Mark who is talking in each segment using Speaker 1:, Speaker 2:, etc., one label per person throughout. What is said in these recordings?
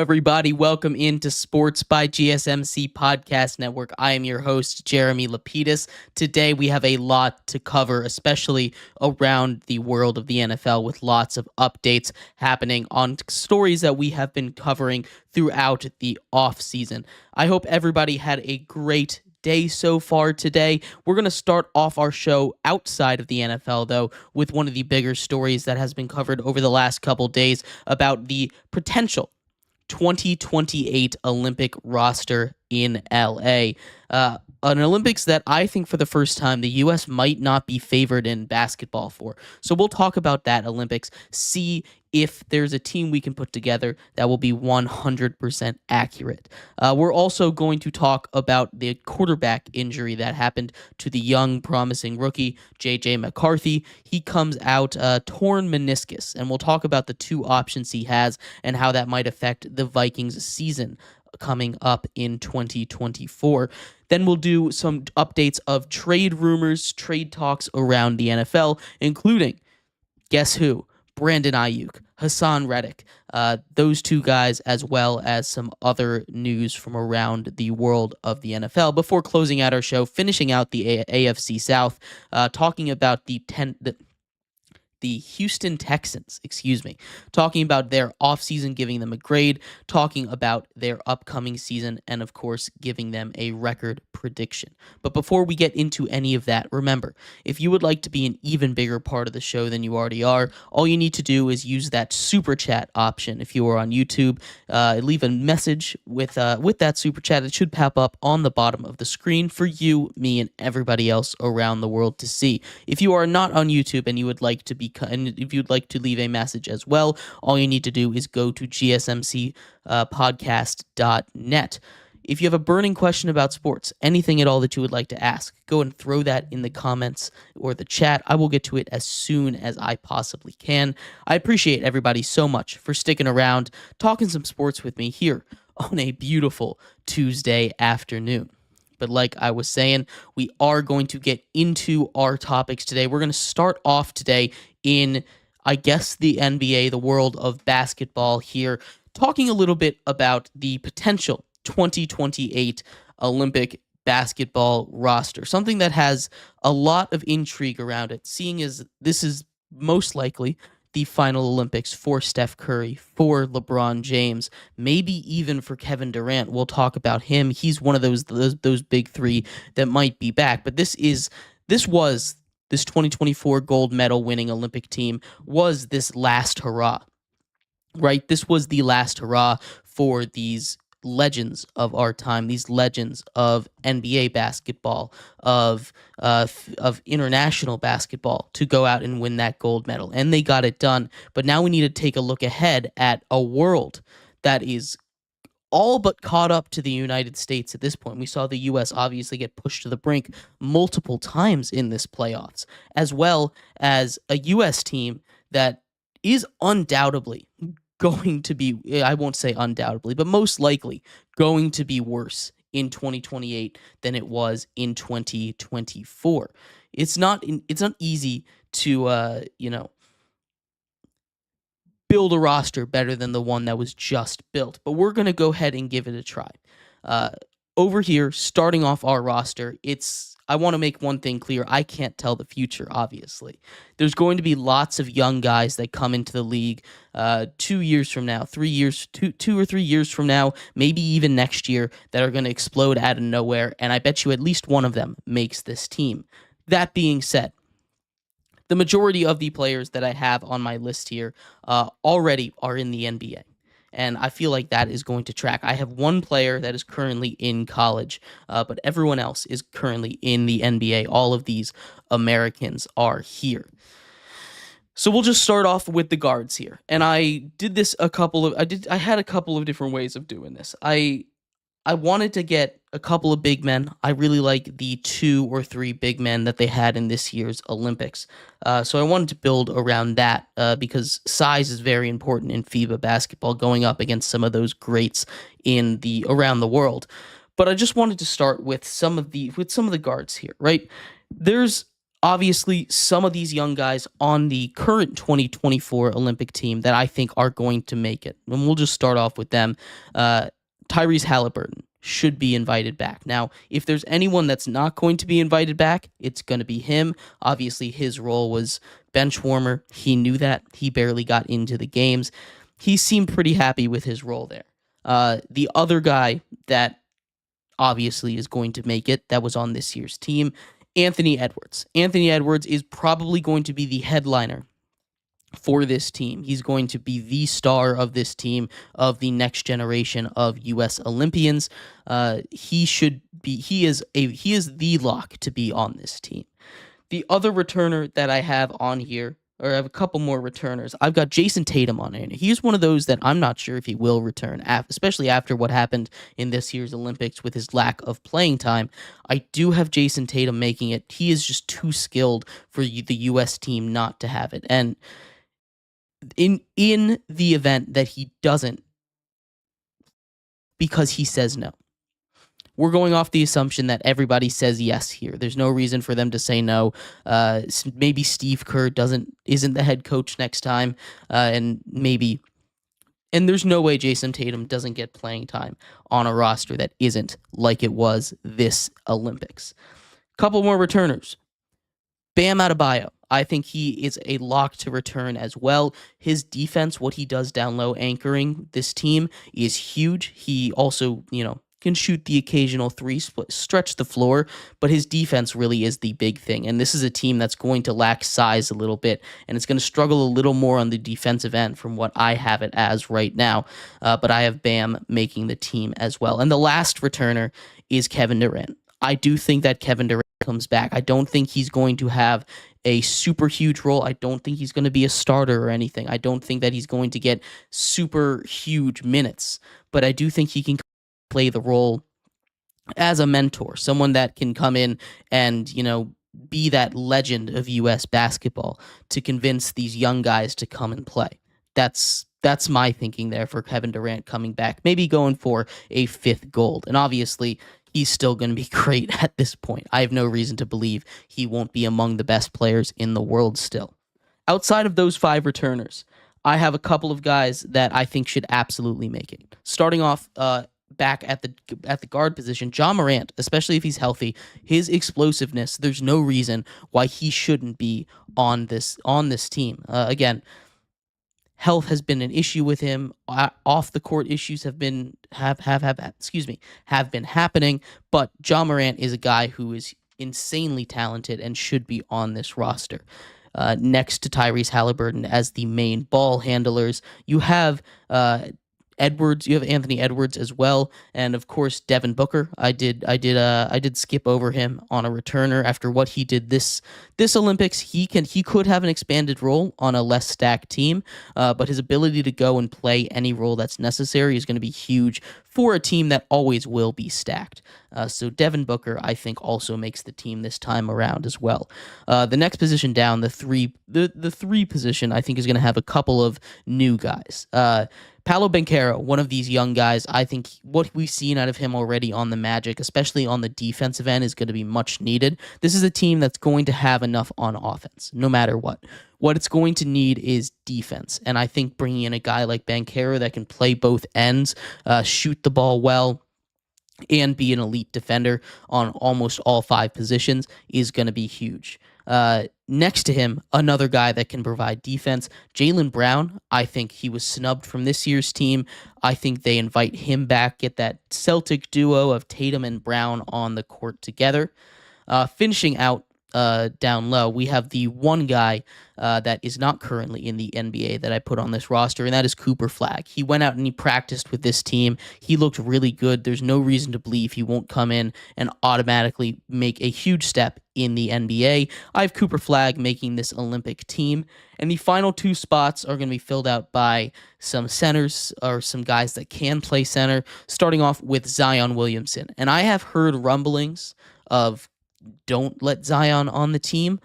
Speaker 1: everybody. Welcome into Sports by GSMC Podcast Network. I am your host, Jeremy Lapidus. Today, we have a lot to cover, especially around the world of the NFL, with lots of updates happening on stories that we have been covering throughout the offseason. I hope everybody had a great day so far today. We're going to start off our show outside of the NFL, though, with one of the bigger stories that has been covered over the last couple days about the potential 2028 Olympic roster in LA. An Olympics that I think for the first time the U.S. might not be favored in basketball for. So we'll talk about that Olympics, see if there's a team we can put together that will be 100% accurate. We're also going to talk about the quarterback injury that happened to the young, promising rookie, JJ McCarthy. He comes out torn meniscus, and we'll talk about the two options he has and how that might affect the Vikings season coming up in 2024. Then we'll do some updates of trade rumors, trade talks around the NFL, including, guess who? Brandon Ayuk, Hassan Reddick, those two guys, as well as some other news from around the world of the NFL. Before closing out our show, finishing out the AFC South, talking about the Houston Texans, talking about their offseason, giving them a grade, talking about their upcoming season, and of course, giving them a record prediction. But before we get into any of that, remember, if you would like to be an even bigger part of the show than you already are, all you need to do is use that super chat option. If you are on YouTube, leave a message with that super chat. It should pop up on the bottom of the screen for you, me, and everybody else around the world to see. If you are not on YouTube and you would like to be, and if you'd like to leave a message as well, all you need to do is go to gsmcpodcast.net. If you have a burning question about sports, anything at all that you would like to ask, go and throw that in the comments or the chat. I will get to it as soon as I possibly can. I appreciate everybody so much for sticking around, talking some sports with me here on a beautiful Tuesday afternoon. But like I was saying, we are going to get into our topics today. We're going to start off today in, I guess, the NBA, the world of basketball here, talking a little bit about the potential 2028 Olympic basketball roster, something that has a lot of intrigue around it, seeing as this is most likely the final Olympics for Steph Curry, for LeBron James, maybe even for Kevin Durant. We'll talk about him. He's one of those big three that might be back. But this 2024 gold medal winning Olympic team was this last hurrah, right? This was the last hurrah for these legends of our time, these legends of NBA basketball, of international basketball, to go out and win that gold medal. And they got it done. But now we need to take a look ahead at a world that is all but caught up to the United States at this point. We saw the U.S. obviously get pushed to the brink multiple times in this playoffs, as well as a U.S. team that is undoubtedly going to be, I won't say undoubtedly, but most likely going to be worse in 2028 than it was in 2024. It's not easy to build a roster better than the one that was just built, but we're going to go ahead and give it a try. Over here, starting off our roster, I want to make one thing clear. I can't tell the future, obviously. There's going to be lots of young guys that come into the league 2 years from now, 3 years, two or 3 years from now, maybe even next year, that are going to explode out of nowhere, and I bet you at least one of them makes this team. That being said, the majority of the players that I have on my list here already are in the NBA. And I feel like that is going to track. I have one player that is currently in college, but everyone else is currently in the NBA. All of these Americans are here. So we'll just start off with the guards here. And I did this I had a couple of different ways of doing this. I wanted to get a couple of big men. I really like the 2 or 3 big men that they had in this year's Olympics. So I wanted to build around that because size is very important in FIBA basketball, going up against some of those greats around the world. But I just wanted to start with some of the guards here, right? There's Obviously, some of these young guys on the current 2024 Olympic team that I think are going to make it. And we'll just start off with them. Tyrese Halliburton should be invited back. Now, if there's anyone that's not going to be invited back, it's going to be him. Obviously, his role was bench warmer. He knew that. He barely got into the games. He seemed pretty happy with his role there. The other guy that obviously is going to make it that was on this year's team, Anthony Edwards. Anthony Edwards is probably going to be the headliner for this team. He's going to be the star of this team, of the next generation of U.S. Olympians. He is the lock to be on this team. The other returner that I have on here, or I have a couple more returners. I've got Jason Tatum on here. He's one of those that I'm not sure if he will return, especially after what happened in this year's Olympics with his lack of playing time. I do have Jason Tatum making it. He is just too skilled for the U.S. team not to have it. And in the event that he doesn't, because he says no. We're going off the assumption that everybody says yes here. There's no reason for them to say no. Maybe Steve Kerr isn't the head coach next time, and there's no way Jason Tatum doesn't get playing time on a roster that isn't like it was this Olympics. Couple more returners. Bam Adebayo. I think he is a lock to return as well. His defense, what he does down low anchoring this team, is huge. He also, can shoot the occasional three, stretch the floor, but his defense really is the big thing. And this is a team that's going to lack size a little bit, and it's going to struggle a little more on the defensive end from what I have it as right now. But I have Bam making the team as well. And the last returner is Kevin Durant. I do think that Kevin Durant comes back. I don't think he's going to have a super huge role. I don't think he's going to be a starter or anything. I don't think that he's going to get super huge minutes, but I do think he can play the role as a mentor, someone that can come in and, be that legend of U.S. basketball to convince these young guys to come and play. That's my thinking there for Kevin Durant coming back, maybe going for a 5th gold. And obviously, he's still going to be great at this point. I have no reason to believe he won't be among the best players in the world still. Outside of those 5 returners, I have a couple of guys that I think should absolutely make it. Starting off, back at the guard position, John Morant, especially if he's healthy, his explosiveness, there's no reason why he shouldn't be on this team. Again, health has been an issue with him. Off the court issues have been happening, but John Morant is a guy who is insanely talented and should be on this roster. Next to Tyrese Halliburton as the main ball handlers, you have Edwards, you have Anthony Edwards as well, and of course Devin Booker. I did skip over him on a returner after what he did this Olympics. He could have an expanded role on a less stacked team, but his ability to go and play any role that's necessary is going to be huge for a team that always will be stacked. So Devin Booker, I think, also makes the team this time around as well. The next position down, the three position, I think is going to have a couple of new guys. Paolo Banchero, one of these young guys, I think what we've seen out of him already on the Magic, especially on the defensive end, is going to be much needed. This is a team that's going to have enough on offense, no matter what. What it's going to need is defense, and I think bringing in a guy like Banchero that can play both ends, shoot the ball well, and be an elite defender on almost all 5 positions is going to be huge. Next to him, another guy that can provide defense, Jaylen Brown. I think he was snubbed from this year's team. I think they invite him back, get that Celtic duo of Tatum and Brown on the court together. Finishing out down low, we have the one guy that is not currently in the NBA that I put on this roster, and that is Cooper Flagg. He went out and he practiced with this team. He looked really good. There's no reason to believe he won't come in and automatically make a huge step in the NBA. I have Cooper Flagg making this Olympic team, and the final 2 spots are going to be filled out by some centers or some guys that can play center, starting off with Zion Williamson. And I have heard rumblings of don't let Zion on the team,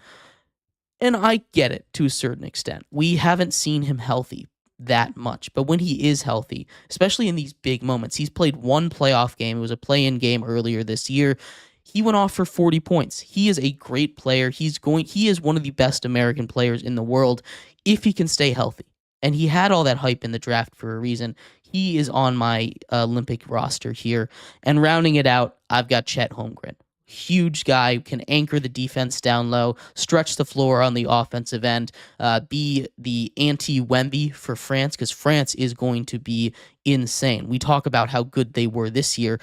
Speaker 1: and I get it to a certain extent. We haven't seen him healthy that much, but when he is healthy, especially in these big moments, he's played 1 playoff game. It was a play-in game earlier this year. He went off for 40 points. He is a great player. He is one of the best American players in the world if he can stay healthy. And he had all that hype in the draft for a reason. He is on my Olympic roster here. And rounding it out, I've got Chet Holmgren. Huge guy, can anchor the defense down low, stretch the floor on the offensive end, be the anti-Wemby for France, because France is going to be insane. We talk about how good they were this year.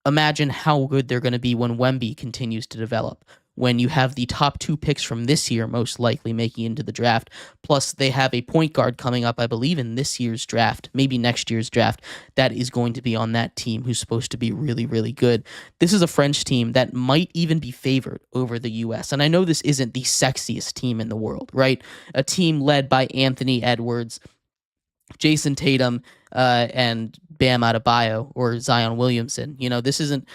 Speaker 1: Imagine how good they're going to be when Wemby continues to develop. When you have the top 2 picks from this year most likely making into the draft, plus they have a point guard coming up, I believe, in this year's draft, maybe next year's draft, that is going to be on that team who's supposed to be really, really good. This is a French team that might even be favored over the U.S. And I know this isn't the sexiest team in the world, right? A team led by Anthony Edwards, Jason Tatum, and Bam Adebayo or Zion Williamson. This isn't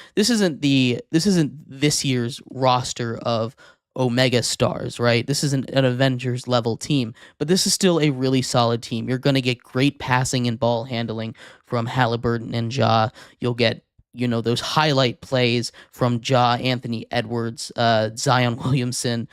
Speaker 1: this year's roster of Omega stars, right? This isn't an Avengers level team, but this is still a really solid team. You're going to get great passing and ball handling from Halliburton and Ja. You'll get those highlight plays from Ja, Anthony Edwards, Zion Williamson,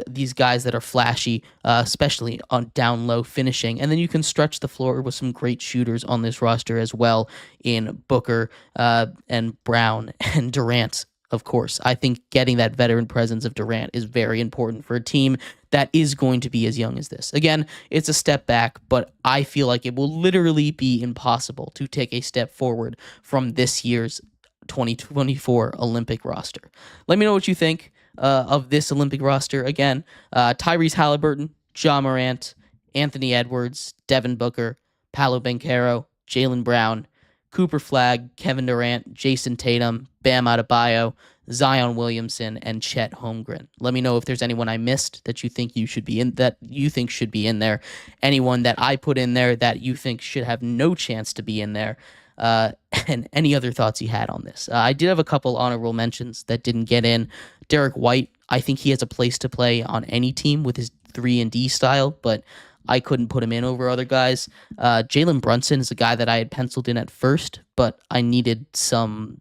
Speaker 1: these guys that are flashy, especially on down low finishing. And then you can stretch the floor with some great shooters on this roster as well in Booker and Brown and Durant, of course. I think getting that veteran presence of Durant is very important for a team that is going to be as young as this. Again, it's a step back, but I feel like it will literally be impossible to take a step forward from this year's 2024 Olympic roster. Let me know what you think of this Olympic roster. Again, Tyrese Halliburton, Ja Morant, Anthony Edwards, Devin Booker, Paolo Banchero, Jaylen Brown, Cooper Flagg, Kevin Durant, Jason Tatum, Bam Adebayo, Zion Williamson, and Chet Holmgren. Let me know if there's anyone I missed that you think should be in there. Anyone that I put in there that you think should have no chance to be in there. And any other thoughts you had on this. I did have a couple honorable mentions that didn't get in. Derek White, I think he has a place to play on any team with his 3-and-D style, but I couldn't put him in over other guys. Jalen Brunson is a guy that I had penciled in at first, but I needed some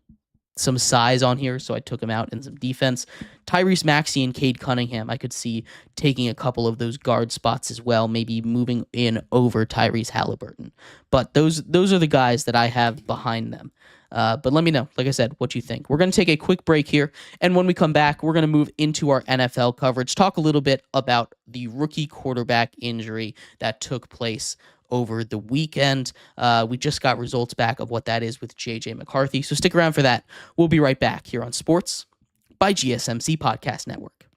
Speaker 1: size on here, so I took him out and some defense. Tyrese Maxey and Cade Cunningham, I could see taking a couple of those guard spots as well, maybe moving in over Tyrese Halliburton. But those are the guys that I have behind them. But let me know, like I said, what you think. We're going to take a quick break here, and when we come back, we're going to move into our NFL coverage, talk a little bit about the rookie quarterback injury that took place over the weekend. We just got results back of what that is with JJ McCarthy, so stick around for that. We'll be right back here on Sports by GSMC Podcast Network.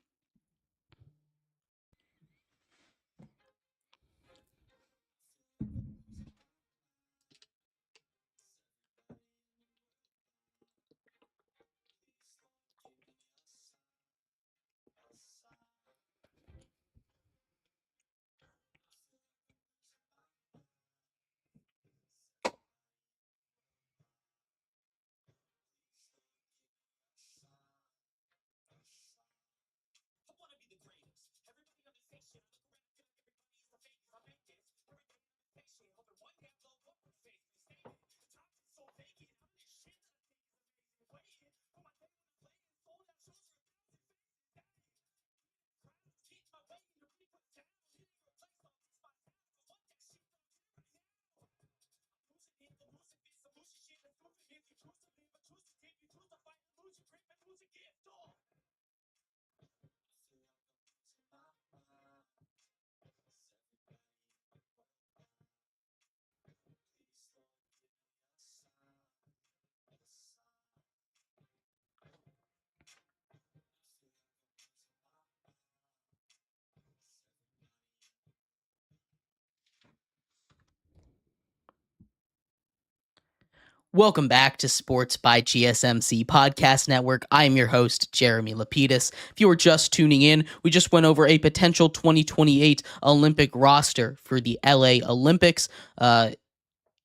Speaker 1: Welcome back to Sports by GSMC Podcast Network. I am your host, Jeremy Lapidus. If you were just tuning in, we just went over a potential 2028 Olympic roster for the LA Olympics.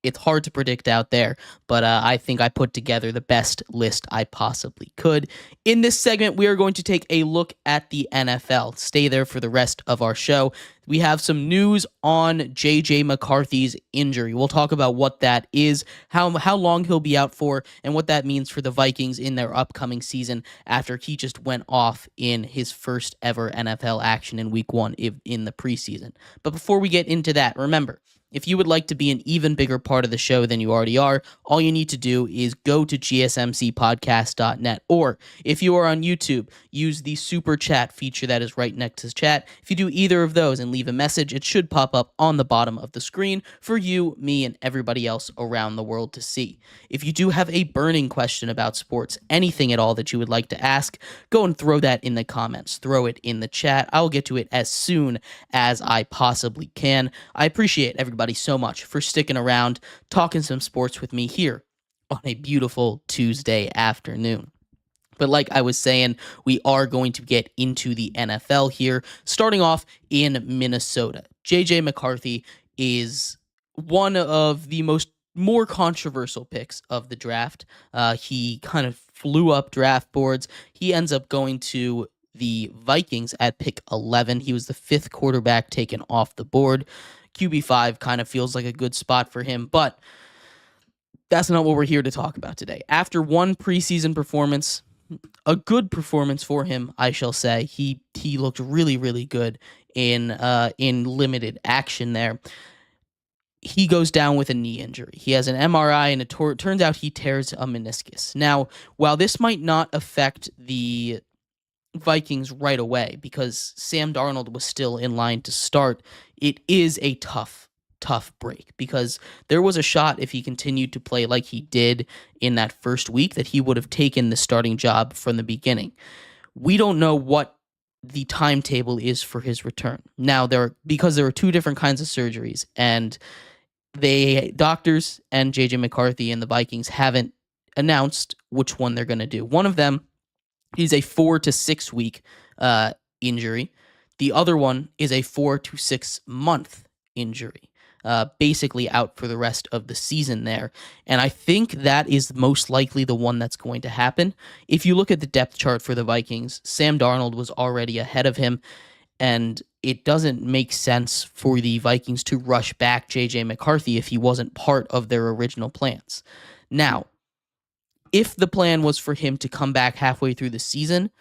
Speaker 1: it's hard to predict out there, but I think I put together the best list I possibly could. In this segment, we are going to take a look at the NFL. Stay there for the rest of our show. We have some news on JJ McCarthy's injury. We'll talk about what that is, how long he'll be out for, and what that means for the Vikings in their upcoming season after he just went off in his first ever NFL action in week 1 in the preseason. But before we get into that, remember, if you would like to be an even bigger part of the show than you already are, all you need to do is go to gsmcpodcast.net, or if you are on YouTube, use the super chat feature that is right next to chat. If you do either of those and leave a message, it should pop up on the bottom of the screen for you, me, and everybody else around the world to see. If you do have a burning question about sports, anything at all that you would like to ask, go and throw that in the comments. Throw it in the chat. I'll get to it as soon as I possibly can. I appreciate everybody so much for sticking around, talking some sports with me here on a beautiful Tuesday afternoon. But like I was saying, we are going to get into the NFL here, starting off in Minnesota. JJ McCarthy is one of the more controversial picks of the draft. He kind of flew up draft boards. He ends up going to the Vikings at pick 11. He was the 5th quarterback taken off the board. QB5 kind of feels like a good spot for him, but that's not what we're here to talk about today. After one preseason performance, a good performance for him, I shall say, he looked really, really good in limited action there. He goes down with a knee injury. He has an MRI, and it turns out he tears a meniscus. Now, while this might not affect the Vikings right away because Sam Darnold was still in line to start, it is a tough break because there was a shot if he continued to play like he did in that first week that he would have taken the starting job from the beginning. We don't know what the timetable is for his return. Now, because there are 2 different kinds of surgeries, and doctors and JJ McCarthy and the Vikings haven't announced which one they're going to do. One of them is a 4 to 6 week injury. The other one is a 4 to 6 month injury, basically out for the rest of the season there. And I think that is most likely the one that's going to happen. If you look at the depth chart for the Vikings, Sam Darnold was already ahead of him, and it doesn't make sense for the Vikings to rush back JJ McCarthy if he wasn't part of their original plans. Now, if the plan was for him to come back halfway through the season,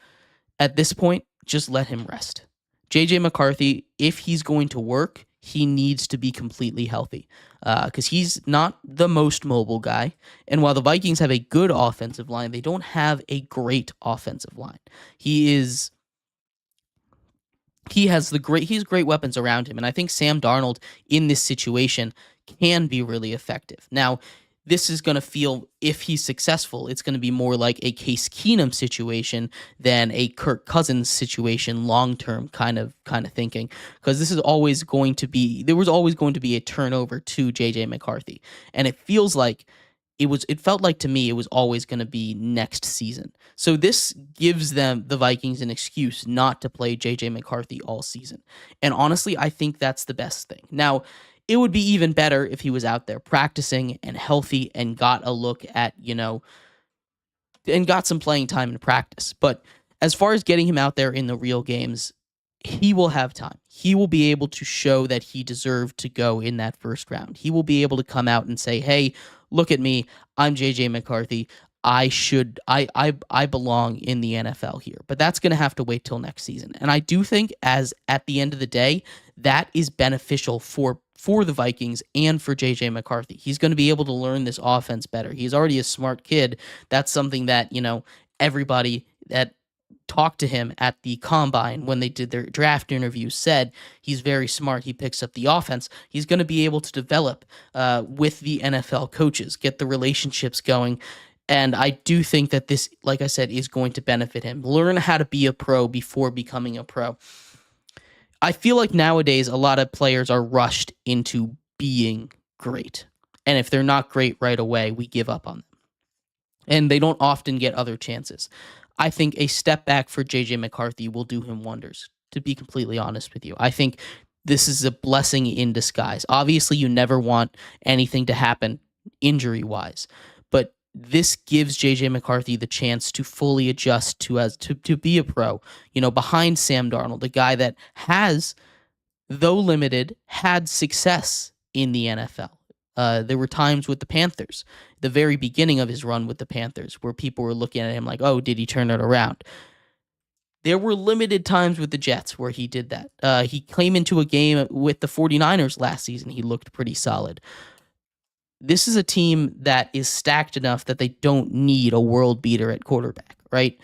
Speaker 1: at this point, just let him rest. JJ McCarthy, if he's going to work, he needs to be completely healthy because he's not the most mobile guy. And while the Vikings have a good offensive line, they don't have a great offensive line. He has great weapons around him. And I think Sam Darnold in this situation can be really effective. Now, this is going to feel, if he's successful, it's going to be more like a Case Keenum situation than a Kirk Cousins situation, long-term kind of thinking, because there was always going to be a turnover to JJ McCarthy. And it felt like to me, it was always going to be next season. So this gives the Vikings an excuse not to play JJ McCarthy all season. And honestly, I think that's the best thing. Now, it would be even better if he was out there practicing and healthy and got a look at, and got some playing time in practice. But as far as getting him out there in the real games, he will have time. He will be able to show that he deserved to go in that first round. He will be able to come out and say, hey, look at me. I'm JJ McCarthy. I belong in the NFL here. But that's going to have to wait till next season. And I do think at the end of the day, that is beneficial for the Vikings and for JJ McCarthy. He's going to be able to learn this offense better. He's already a smart kid. That's something that, everybody that talked to him at the combine when they did their draft interview said he's very smart. He picks up the offense. He's going to be able to develop with the NFL coaches, get the relationships going. And I do think that this, like I said, is going to benefit him. Learn how to be a pro before becoming a pro. I feel like nowadays a lot of players are rushed into being great. And if they're not great right away, we give up on them. And they don't often get other chances. I think a step back for JJ McCarthy will do him wonders, to be completely honest with you. I think this is a blessing in disguise. Obviously, you never want anything to happen injury-wise, but this gives JJ McCarthy the chance to fully adjust to be a pro, behind Sam Darnold, a guy that has, though limited, had success in the NFL. There were times with the Panthers, the very beginning of his run with the Panthers, where people were looking at him like, oh, did he turn it around? There were limited times with the Jets where he did that. He came into a game with the 49ers last season. He looked pretty solid. This is a team that is stacked enough that they don't need a world beater at quarterback, right?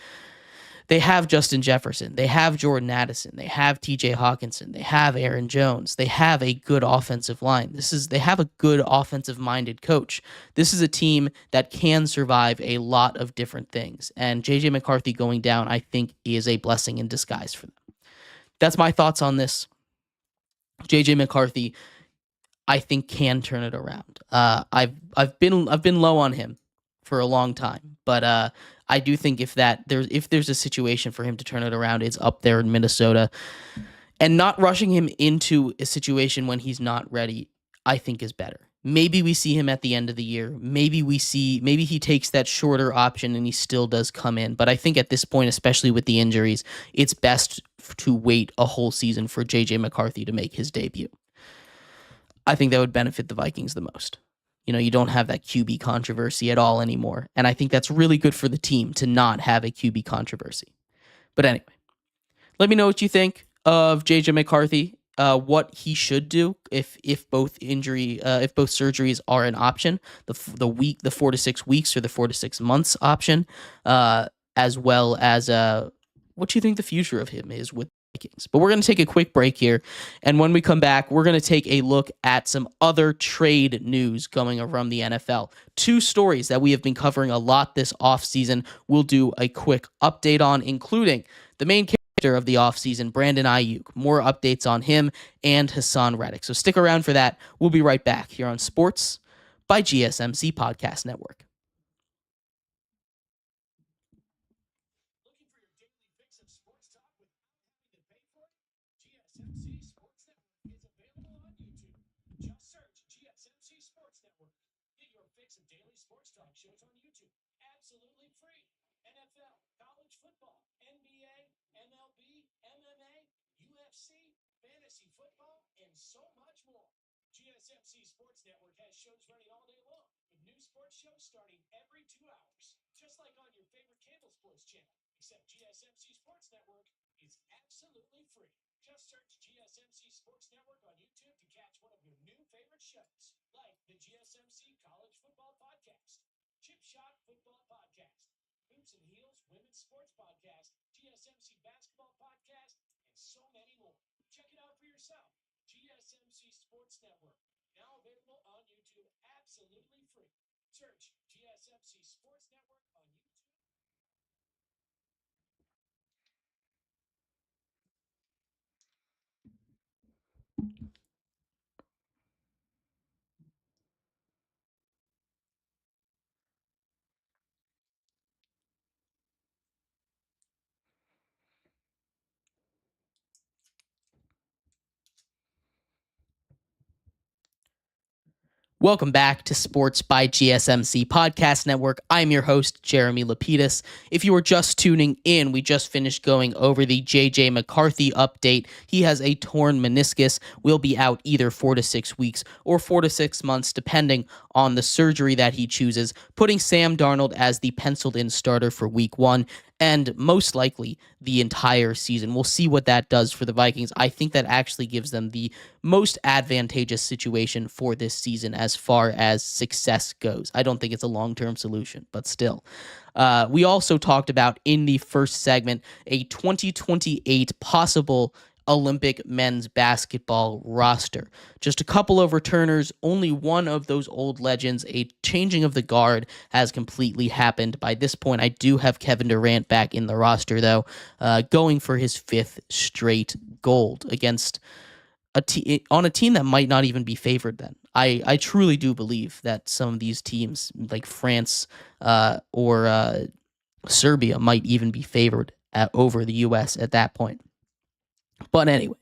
Speaker 1: They have Justin Jefferson. They have Jordan Addison. They have TJ Hawkinson. They have Aaron Jones. They have a good offensive line. They have a good offensive-minded coach. This is a team that can survive a lot of different things. And JJ McCarthy going down, I think, is a blessing in disguise for them. That's my thoughts on this. JJ McCarthy, I think, can turn it around. I've been low on him for a long time, but I do think if there's a situation for him to turn it around, it's up there in Minnesota, and not rushing him into a situation when he's not ready, I think is better. Maybe we see him at the end of the year. Maybe he takes that shorter option and he still does come in. But I think at this point, especially with the injuries, it's best to wait a whole season for JJ McCarthy to make his debut. I think that would benefit the Vikings the most. You don't have that QB controversy at all anymore. And I think that's really good for the team to not have a QB controversy. But anyway, let me know what you think of JJ McCarthy, what he should do if both surgeries are an option, the 4 to 6 weeks or the 4 to 6 months option, as well as what you think the future of him is with Vikings. But we're going to take a quick break here, and when we come back, we're going to take a look at some other trade news going around the NFL. 2 stories that we have been covering a lot this offseason we'll do a quick update on, including the main character of the offseason, Brandon Ayuk. More updates on him and Hassan Reddick. So stick around for that. We'll be right back here on Sports by GSMC Podcast Network. GSMC Sports Network is available on YouTube. Just search GSMC Sports Network. Get your fix of daily sports talk shows on YouTube. Absolutely free. NFL, college football, NBA, MLB, MMA, UFC, fantasy football, and so much more. GSMC Sports Network has shows running all day long, with new sports shows starting every 2 hours. Just like on your favorite cable sports channel, except GSMC Sports Network is absolutely free. Just search GSMC Sports Network on YouTube to catch one of your new favorite shows, like the GSMC College Football Podcast, Chip Shot Football Podcast, Hoops and Heels Women's Sports Podcast, GSMC Basketball Podcast, and so many more. Check it out for yourself. GSMC Sports Network, now available on YouTube absolutely free. Search GSMC Sports Network on YouTube. Welcome back to Sports by GSMC Podcast Network. I'm your host, Jeremy Lapidus. If you are just tuning in, we just finished going over the JJ McCarthy update. He has a torn meniscus, will be out either 4 to 6 weeks or 4 to 6 months, depending on the surgery that he chooses, putting Sam Darnold as the penciled-in starter for Week 1. And most likely the entire season. We'll see what that does for the Vikings. I think that actually gives them the most advantageous situation for this season as far as success goes. I don't think it's a long-term solution, but still. We also talked about in the first segment a 2028 possible Olympic men's basketball roster. Just a couple of returners, only one of those old legends. A changing of the guard has completely happened. By this point, I do have Kevin Durant back in the roster, though, going for his 5th straight gold against on a team that might not even be favored then. I truly do believe that some of these teams, like France or Serbia, might even be favored over the U.S. at that point. But anyway,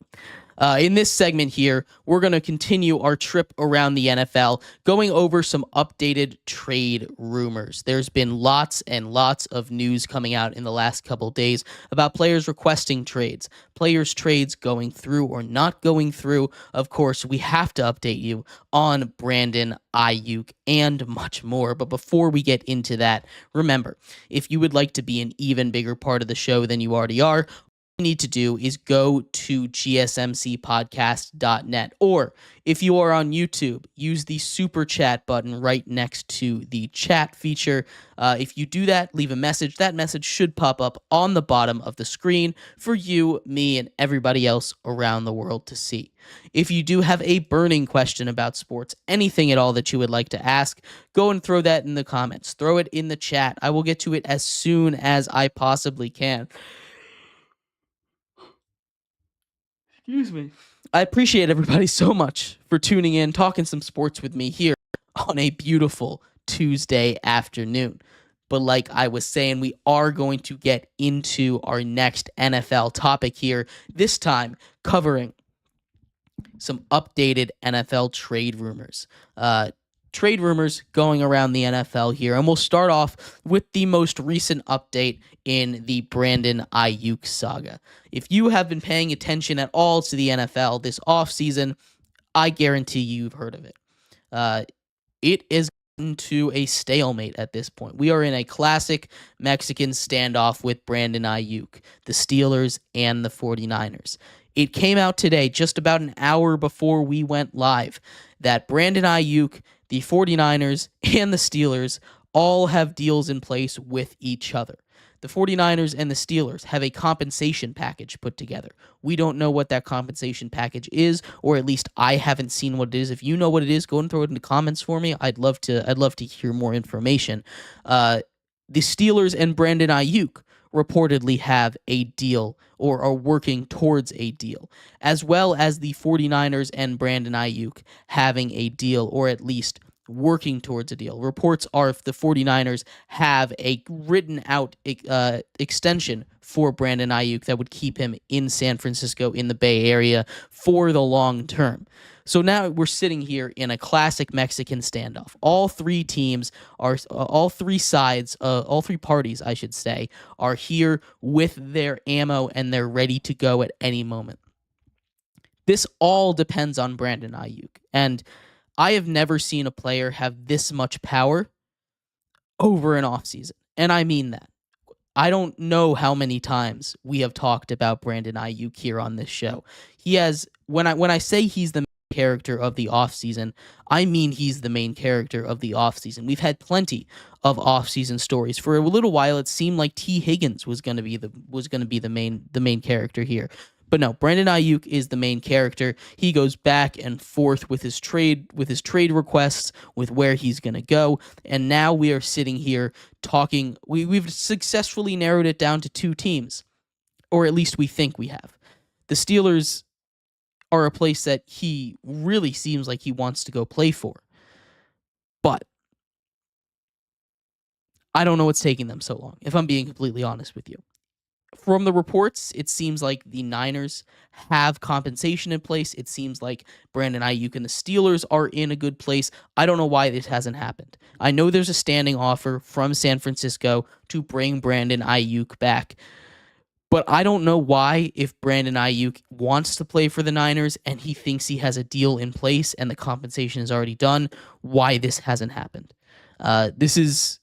Speaker 1: In this segment here, we're going to continue our trip around the NFL, going over some updated trade rumors. There's been lots and lots of news coming out in the last couple days about players requesting trades, players' trades going through or not going through. Of course, we have to update you on Brandon Ayuk and much more. But before we get into that, remember, if you would like to be an even bigger part of the show than you already are, you need to do is go to gsmcpodcast.net, or if you are on YouTube, use the super chat button right next to the chat feature. If you do that, leave a message. That message should pop up on the bottom of the screen for you, me, and everybody else around the world to see. If you do have a burning question about sports, anything at all that you would like to ask, go and throw that in the comments. Throw it in the chat. I will get to it as soon as I possibly can. Excuse me. I appreciate everybody so much for tuning in, talking some sports with me here on a beautiful Tuesday afternoon. But like I was saying, we are going to get into our next NFL topic here, this time covering some updated NFL trade rumors. Trade rumors going around the NFL here. And we'll start off with the most recent update in the Brandon Ayuk saga. If you have been paying attention at all to the NFL this offseason, I guarantee you've heard of it. It is to a stalemate at this point. We are in a classic Mexican standoff with Brandon Ayuk, the Steelers and the 49ers. It came out today, just about an hour before we went live, that Brandon Ayuk, the 49ers, and the Steelers all have deals in place with each other. The 49ers and the Steelers have a compensation package put together. We don't know what that compensation package is, or at least I haven't seen what it is. If you know what it is, go and throw it in the comments for me. I'd love to hear more information. The Steelers and Brandon Ayuk reportedly have a deal or are working towards a deal, as well as the 49ers and Brandon Ayuk having a deal, or at least working towards a deal. Reports are if the 49ers have a written out extension for Brandon Ayuk that would keep him in San Francisco in the Bay Area for the long term. So now we're sitting here in a classic Mexican standoff. All three teams are, all three parties, I should say, are here with their ammo and they're ready to go at any moment. This all depends on Brandon Ayuk. And I have never seen a player have this much power over an offseason. And I mean that. I don't know how many times we have talked about Brandon Ayuk here on this show. He has, when I say he's the main character of the offseason, I mean he's the main character of the offseason. We've had plenty of offseason stories. For a little while, it seemed like T. Higgins was going to be the main character here. But no, Brandon Ayuk is the main character. He goes back and forth with his trade requests, with where he's going to go. And now we are sitting here talking. We've successfully narrowed it down to two teams, or at least we think we have. The Steelers are a place that he really seems like he wants to go play for. But I don't know what's taking them so long, if I'm being completely honest with you. From the reports, it seems like the Niners have compensation in place. It seems like Brandon Ayuk and the Steelers are in a good place. I don't know why this hasn't happened. I know there's a standing offer from San Francisco to bring Brandon Ayuk back. But I don't know why, if Brandon Ayuk wants to play for the Niners and he thinks he has a deal in place and the compensation is already done, why this hasn't happened. This is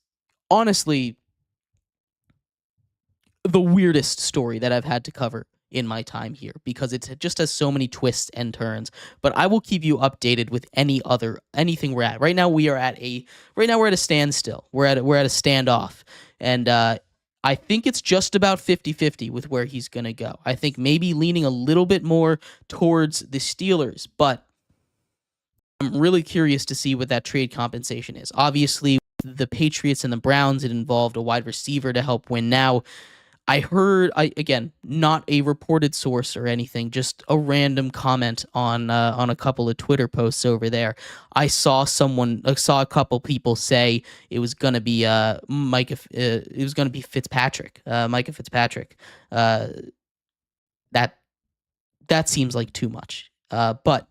Speaker 1: honestly the weirdest story that I've had to cover in my time here, because it just has so many twists and turns. But I will keep you updated with anything we're at. Right now we're at a standstill. We're at a standoff. And I think it's just about 50-50 with where he's going to go. I think maybe leaning a little bit more towards the Steelers, but I'm really curious to see what that trade compensation is. Obviously, the Patriots and the Browns, it involved a wide receiver to help win. Now, I heard, again, not a reported source or anything, just a random comment on a couple of Twitter posts over there. I saw a couple people say it was gonna be Micah Fitzpatrick. That that seems like too much. But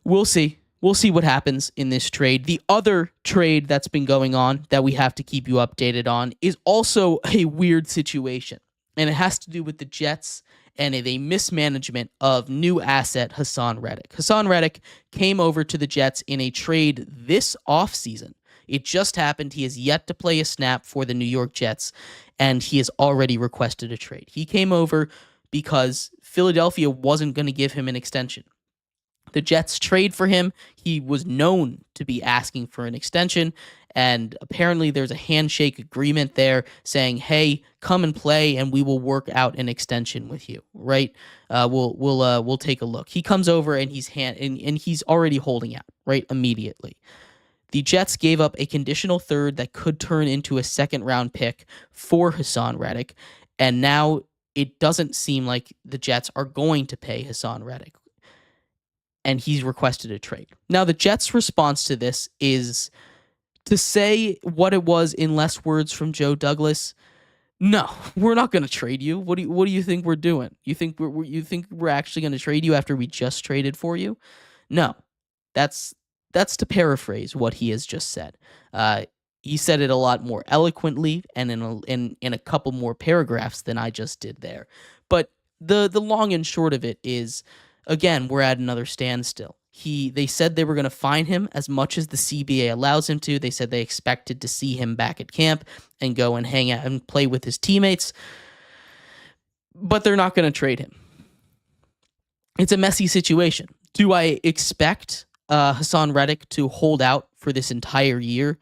Speaker 1: we'll see. We'll see what happens in this trade. The other trade that's been going on that we have to keep you updated on is also a weird situation. And it has to do with the Jets and a mismanagement of new asset Hassan Reddick. Hassan Reddick came over to the Jets in a trade this offseason. It just happened. He has yet to play a snap for the New York Jets, and he has already requested a trade. He came over because Philadelphia wasn't going to give him an extension. The Jets trade for him. He was known to be asking for an extension, and apparently there's a handshake agreement there saying, "Hey, come and play, and we will work out an extension with you." Right? We'll take a look. He comes over and he's already holding out right immediately. The Jets gave up a conditional third that could turn into a second-round pick for Hassan Reddick, and now it doesn't seem like the Jets are going to pay Hassan Reddick. And he's requested a trade. Now, the Jets' response to this is to say what it was in less words from Joe Douglas. No, we're not going to trade you. What do you think we're doing? You think we're actually going to trade you after we just traded for you? No, that's to paraphrase what he has just said. He said it a lot more eloquently and in a couple more paragraphs than I just did there. But the long and short of it is, again, we're at another standstill. They said they were going to fine him as much as the CBA allows him to. They said they expected to see him back at camp and go and hang out and play with his teammates. But they're not going to trade him. It's a messy situation. Do I expect Hassan Reddick to hold out for this entire year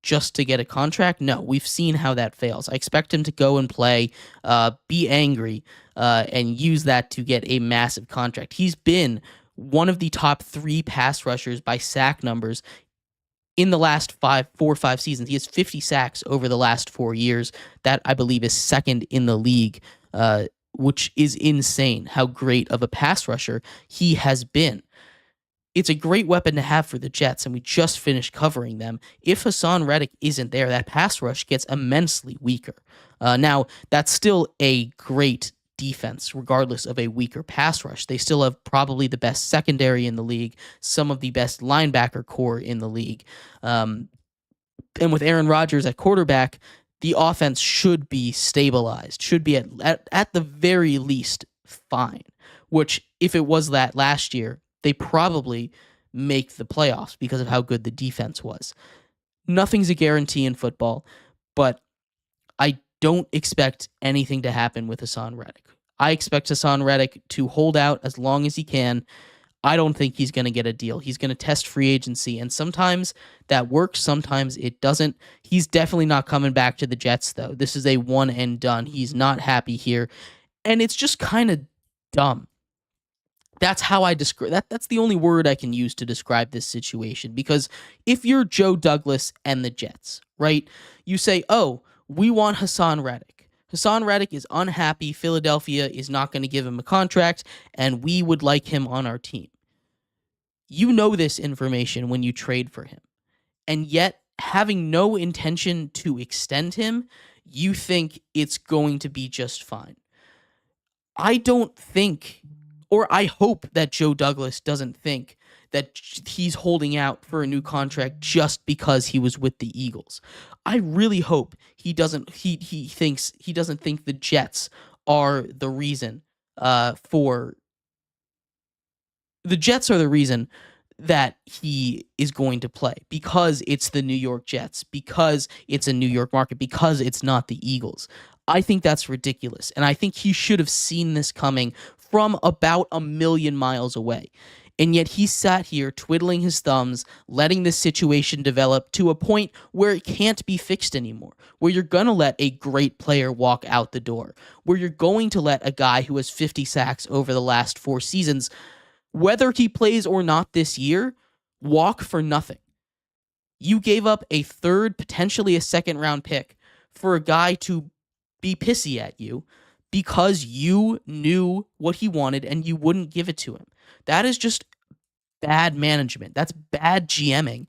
Speaker 1: just to get a contract? No, we've seen how that fails. I expect him to go and play, be angry, and use that to get a massive contract. He's been one of the top 3 pass rushers by sack numbers in the last 4 or 5 seasons. He has 50 sacks over the last 4 years. That, I believe, is second in the league, which is insane how great of a pass rusher he has been. It's a great weapon to have for the Jets, and we just finished covering them. If Hassan Reddick isn't there, that pass rush gets immensely weaker. Now, that's still a great defense, regardless of a weaker pass rush. They still have probably the best secondary in the league, some of the best linebacker core in the league. And with Aaron Rodgers at quarterback, the offense should be stabilized, should be at the very least fine, which if it was that last year, they probably make the playoffs because of how good the defense was. Nothing's a guarantee in football, but I don't expect anything to happen with Hassan Reddick. I expect Hassan Reddick to hold out as long as he can. I don't think he's going to get a deal. He's going to test free agency, and sometimes that works, sometimes it doesn't. He's definitely not coming back to the Jets, though. This is a one and done. He's not happy here, and it's just kind of dumb. That's how I describe that. That's the only word I can use to describe this situation, because if you're Joe Douglas and the Jets, right, you say, oh, we want Hassan Reddick. Hassan Reddick is unhappy. Philadelphia is not going to give him a contract, and we would like him on our team. You know this information when you trade for him, and yet having no intention to extend him, you think it's going to be just fine. I don't think, or I hope that Joe Douglas doesn't think that he's holding out for a new contract just because he was with the Eagles. I really hope he doesn't. He doesn't think the Jets are the reason the Jets are the reason that he is going to play, because it's the New York Jets, because it's a New York market, because it's not the Eagles. I think that's ridiculous, and I think he should have seen this coming from about a million miles away. And yet he sat here twiddling his thumbs, letting this situation develop to a point where it can't be fixed anymore, where you're going to let a great player walk out the door, where you're going to let a guy who has 50 sacks over the last 4 seasons, whether he plays or not this year, walk for nothing. You gave up a third, potentially a second-round pick for a guy to be pissy at you because you knew what he wanted and you wouldn't give it to him. That is just bad management. That's bad GMing.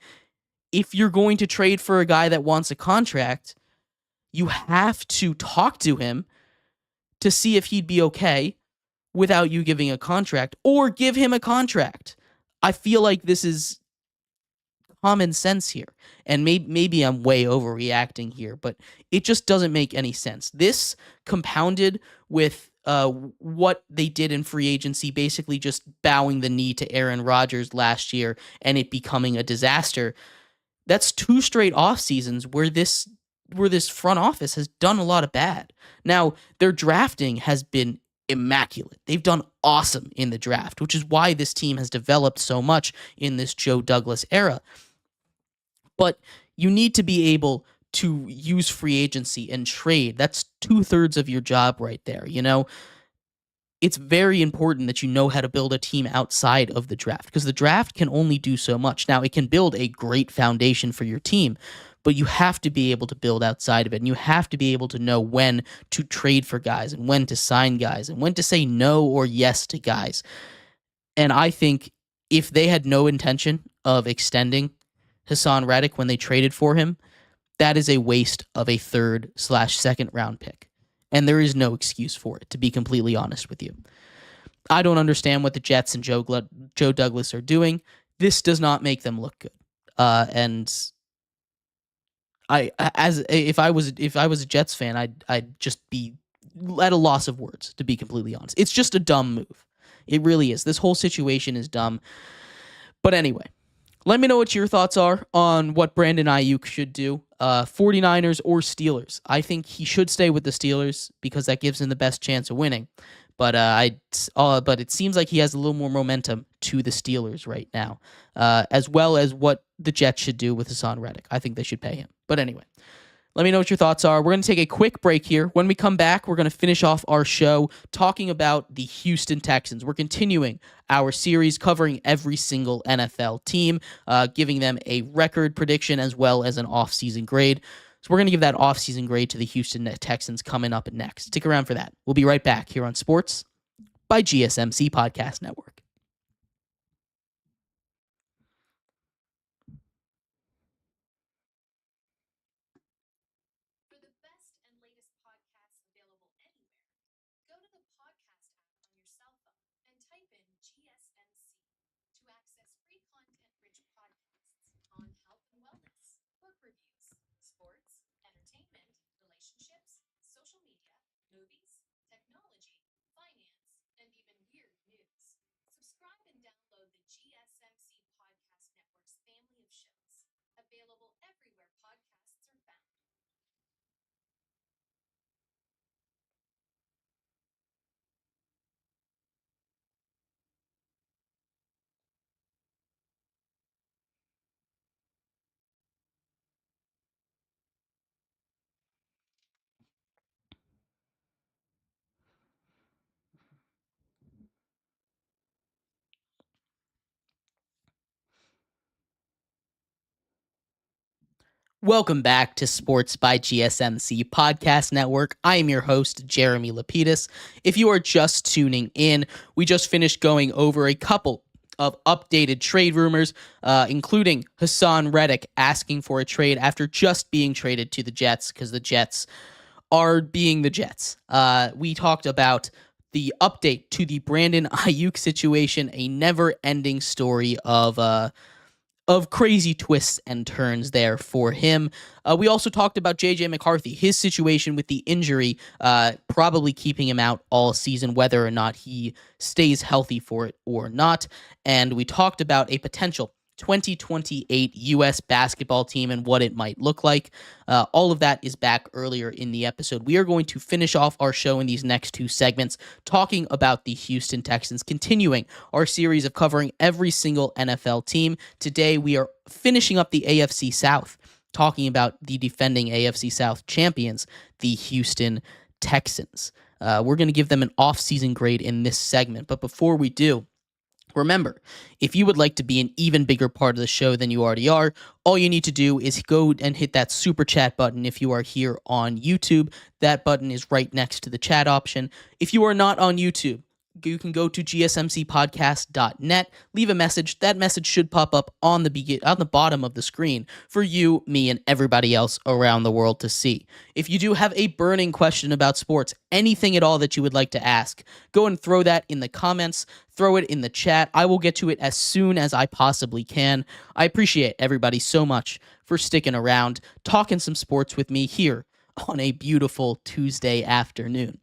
Speaker 1: If you're going to trade for a guy that wants a contract, you have to talk to him to see if he'd be okay without you giving a contract, or give him a contract. I feel like this is common sense here. And maybe I'm way overreacting here, but it just doesn't make any sense. This compounded with what they did in free agency, basically just bowing the knee to Aaron Rodgers last year and it becoming a disaster. That's 2 straight off seasons where this front office has done a lot of bad. Now, their drafting has been immaculate. They've done awesome in the draft, which is why this team has developed so much in this Joe Douglas era. But you need to be able to use free agency and trade. That's 2/3 of your job right there. It's very important that you know how to build a team outside of the draft, because the draft can only do so much. Now, it can build a great foundation for your team, but you have to be able to build outside of it, and you have to be able to know when to trade for guys and when to sign guys and when to say no or yes to guys. And I think if they had no intention of extending Hassan Reddick when they traded for him, that is a waste of a 3rd/2nd round pick. And there is no excuse for it, to be completely honest with you. I don't understand what the Jets and Joe Douglas are doing. This does not make them look good. And if I was a Jets fan, I'd just be at a loss of words, to be completely honest. It's just a dumb move. It really is. This whole situation is dumb. But anyway, let me know what your thoughts are on what Brandon Ayuk should do. 49ers or Steelers. I think he should stay with the Steelers because that gives him the best chance of winning. But but it seems like he has a little more momentum to the Steelers right now, as well as what the Jets should do with Hassan Reddick. I think they should pay him. But anyway, let me know what your thoughts are. We're going to take a quick break here. When we come back, we're going to finish off our show talking about the Houston Texans. We're continuing our series covering every single NFL team, giving them a record prediction as well as an offseason grade. So we're going to give that offseason grade to the Houston Texans coming up next. Stick around for that. We'll be right back here on Sports by GSMC Podcast Network. Welcome back to Sports by GSMC Podcast Network. I am your host, Jeremy Lapidus. If you are just tuning in, we just finished going over a couple of updated trade rumors, including Hassan Reddick asking for a trade after just being traded to the Jets because the Jets are being the Jets. We talked about the update to the Brandon Ayuk situation, a never-ending story of crazy twists and turns there for him. We also talked about JJ McCarthy, his situation with the injury, probably keeping him out all season, whether or not he stays healthy for it or not. And we talked about a potential 2028 U.S. basketball team and what it might look like. All of that is back earlier in the episode. We are going to finish off our show in these next 2 segments talking about the Houston Texans, continuing our series of covering every single NFL team. Today, we are finishing up the AFC South, talking about the defending AFC South champions, the Houston Texans. We're going to give them an off-season grade in this segment. But before we do, remember, if you would like to be an even bigger part of the show than you already are, all you need to do is go and hit that super chat button. If you are here on YouTube, that button is right next to the chat option. If you are not on YouTube, you can go to gsmcpodcast.net, leave a message. That message should pop up on the bottom of the screen for you, me, and everybody else around the world to see. If you do have a burning question about sports, anything at all that you would like to ask, go and throw that in the comments, throw it in the chat. I will get to it as soon as I possibly can. I appreciate everybody so much for sticking around, talking some sports with me here on a beautiful Tuesday afternoon.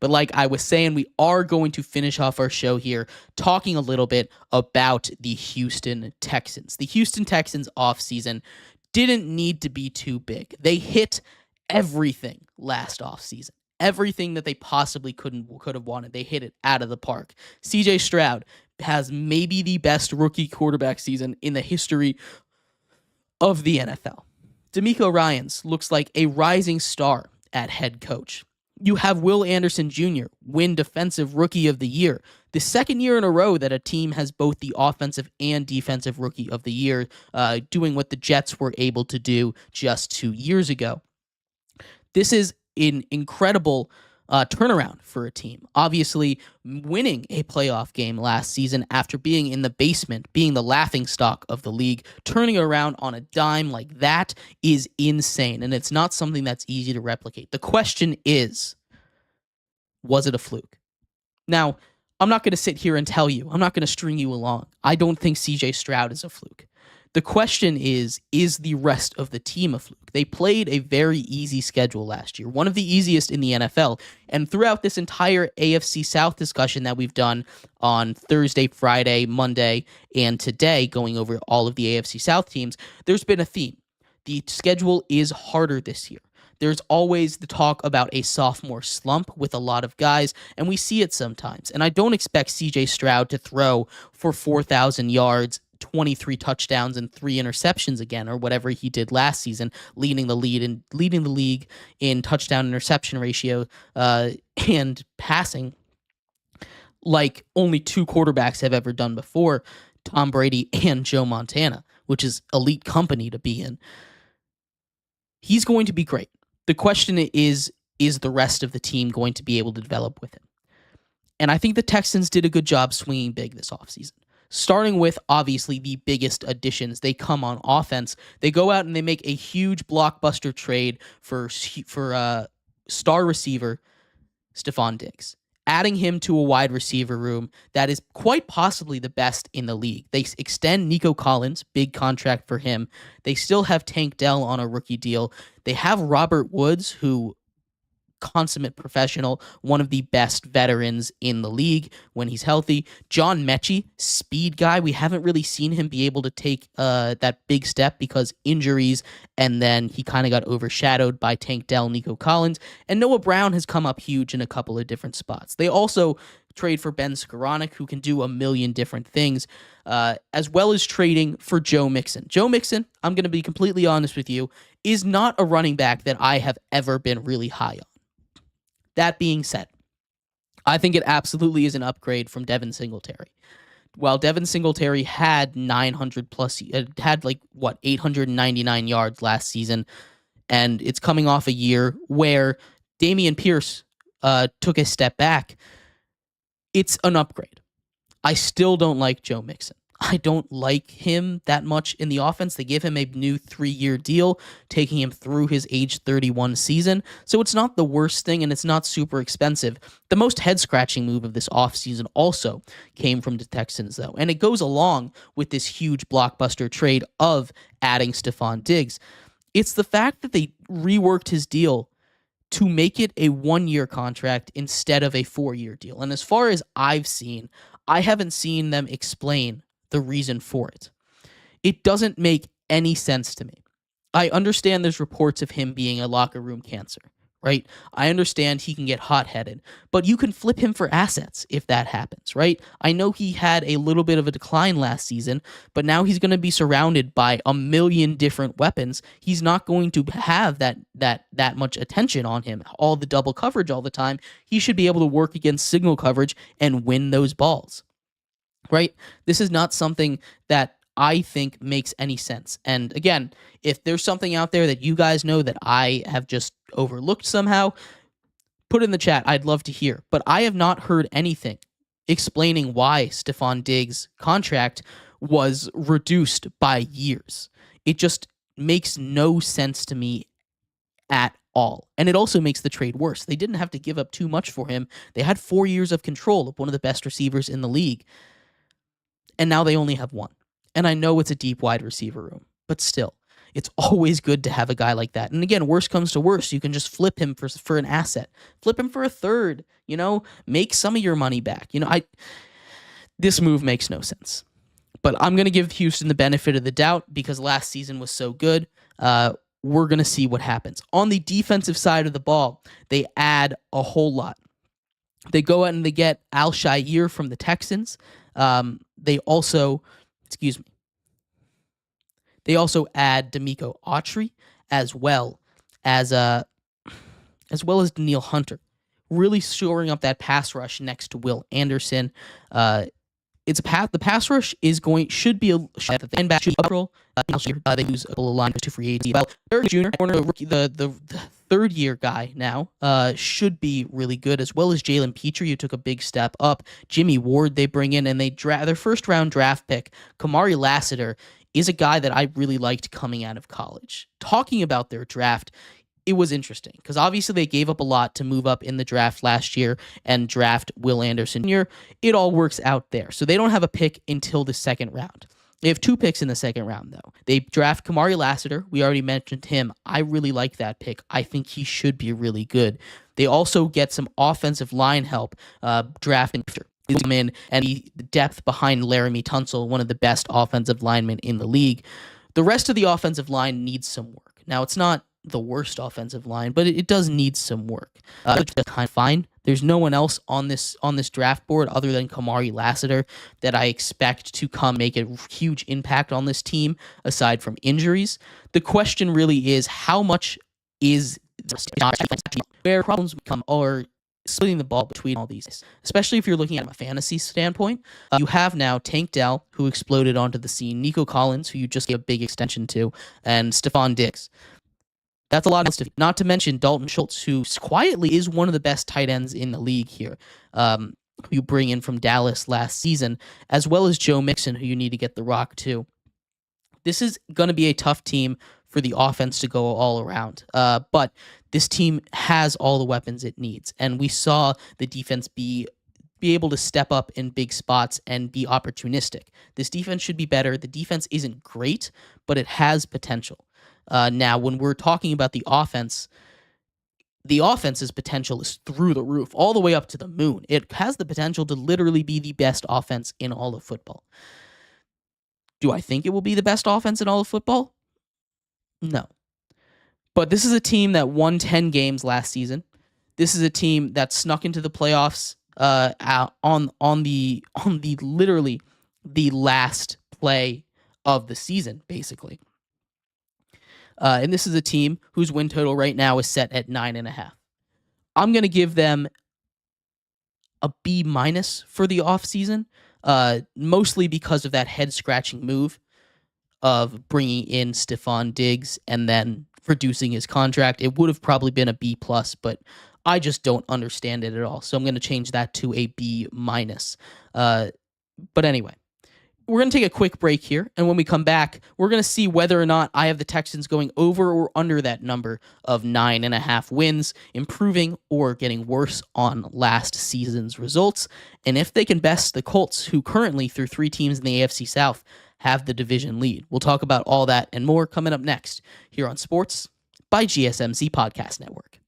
Speaker 1: But like I was saying, we are going to finish off our show here talking a little bit about the Houston Texans. The Houston Texans offseason didn't need to be too big. They hit everything last offseason. Everything that they possibly could have wanted. They hit it out of the park. CJ Stroud has maybe the best rookie quarterback season in the history of the NFL. DeMeco Ryans looks like a rising star at head coach. You have Will Anderson Jr. win Defensive Rookie of the Year, the second year in a row that a team has both the Offensive and Defensive Rookie of the Year, doing what the Jets were able to do just 2 years ago. This is an incredible turnaround for a team. Obviously, winning a playoff game last season after being in the basement, being the laughingstock of the league, turning it around on a dime like that is insane, and it's not something that's easy to replicate. The question is, was it a fluke? Now, I'm not going to sit here and tell you. I'm not going to string you along. I don't think CJ Stroud is a fluke. The question is the rest of the team a fluke? They played a very easy schedule last year, one of the easiest in the NFL. And throughout this entire AFC South discussion that we've done on Thursday, Friday, Monday, and today, going over all of the AFC South teams, there's been a theme. The schedule is harder this year. There's always the talk about a sophomore slump with a lot of guys, and we see it sometimes. And I don't expect CJ Stroud to throw for 4,000 yards, 23 touchdowns and 3 interceptions again, or whatever he did last season, leading the league in touchdown interception ratio and passing, like only 2 quarterbacks have ever done before, Tom Brady and Joe Montana, which is elite company to be in. He's going to be great. The question is the rest of the team going to be able to develop with him? And I think the Texans did a good job swinging big this offseason. Starting with, obviously, the biggest additions. They come on offense. They go out and they make a huge blockbuster trade for star receiver Stephon Diggs, adding him to a wide receiver room that is quite possibly the best in the league. They extend Nico Collins, big contract for him. They still have Tank Dell on a rookie deal. They have Robert Woods, who consummate professional, one of the best veterans in the league when he's healthy. John Mechie, speed guy. We haven't really seen him be able to take that big step because injuries, and then he kind of got overshadowed by Tank Dell, Nico Collins, and Noah Brown has come up huge in a couple of different spots. They also trade for Ben Skoranek, who can do a million different things, as well as trading for Joe Mixon. Joe Mixon, I'm going to be completely honest with you, is not a running back that I have ever been really high on. That being said, I think it absolutely is an upgrade from Devin Singletary. While Devin Singletary had 899 yards last season, and it's coming off a year where Dameon Pierce took a step back, it's an upgrade. I still don't like Joe Mixon. I don't like him that much in the offense. They give him a new 3-year deal, taking him through his age 31 season. So it's not the worst thing, and it's not super expensive. The most head-scratching move of this offseason also came from the Texans, though. And it goes along with this huge blockbuster trade of adding Stephon Diggs. It's the fact that they reworked his deal to make it a 1-year contract instead of a 4-year deal. And as far as I've seen, I haven't seen them explain the reason for it. It doesn't make any sense to me. I understand there's reports of him being a locker room cancer, right? I understand he can get hot-headed, but you can flip him for assets if that happens, right? I know he had a little bit of a decline last season, but now he's going to be surrounded by a million different weapons. He's not going to have that much attention on him, all the double coverage all the time. He should be able to work against signal coverage and win those balls. Right? This is not something that I think makes any sense. And again, if there's something out there that you guys know that I have just overlooked somehow, put it in the chat. I'd love to hear. But I have not heard anything explaining why Stephon Diggs' contract was reduced by years. It just makes no sense to me at all. And it also makes the trade worse. They didn't have to give up too much for him. They had 4 years of control of one of the best receivers in the league, and now they only have one. And I know it's a deep wide receiver room, but still, it's always good to have a guy like that. And again, worst comes to worst, you can just flip him for an asset. Flip him for a third, make some of your money back. This move makes no sense. But I'm going to give Houston the benefit of the doubt because last season was so good. We're going to see what happens. On the defensive side of the ball, they add a whole lot. They go out and they get Al-Shaair from the Texans. They also add D'Amico Autry as well as Daniil Hunter, really shoring up that pass rush next to Will Anderson. It's a path. The pass rush should be a shot that the end back should they use a line to free agency. Well, Eric Jr., the third year guy now, should be really good, as well as Jalen Petrie, who took a big step up. Jimmy Ward they bring in, and they their first round draft pick, Kamari Lassiter, is a guy that I really liked coming out of college. Talking about their draft, it was interesting because obviously they gave up a lot to move up in the draft last year and draft Will Anderson Jr. It all works out there. So they don't have a pick until the second round. They have 2 picks in the second round, though. They draft Kamari Lassiter. We already mentioned him. I really like that pick. I think he should be really good. They also get some offensive line help drafting him in, and the depth behind Laramie Tunsil, one of the best offensive linemen in the league. The rest of the offensive line needs some work. Now, it's not the worst offensive line, but it does need some work. It's just kind of fine. There's no one else on this draft board other than Kamari Lassiter that I expect to come make a huge impact on this team aside from injuries. The question really is how much is where problems become or splitting the ball between all these, especially if you're looking at a fantasy standpoint. You have now Tank Dell, who exploded onto the scene, Nico Collins, who you just gave a big extension to, and Stephon Diggs. That's a lot of stuff. Not to mention Dalton Schultz, who quietly is one of the best tight ends in the league here, who you bring in from Dallas last season, as well as Joe Mixon, who you need to get the rock to. This is going to be a tough team for the offense to go all around. But this team has all the weapons it needs. And we saw the defense be able to step up in big spots and be opportunistic. This defense should be better. The defense isn't great, but it has potential. Now, when we're talking about the offense's potential is through the roof, all the way up to the moon. It has the potential to literally be the best offense in all of football. Do I think it will be the best offense in all of football? No. But this is a team that won 10 games last season. This is a team that snuck into the playoffs on the literally the last play of the season, basically. And this is a team whose win total right now is set at 9.5. I'm going to give them a B- for the offseason, mostly because of that head-scratching move of bringing in Stephon Diggs and then reducing his contract. It would have probably been a B+, but I just don't understand it at all. So I'm going to change that to a B-. But anyway. We're going to take a quick break here, and when we come back, we're going to see whether or not I have the Texans going over or under that number of 9.5 wins, improving or getting worse on last season's results, and if they can best the Colts, who currently, through 3 teams in the AFC South, have the division lead. We'll talk about all that and more coming up next here on Sports by GSMC Podcast Network.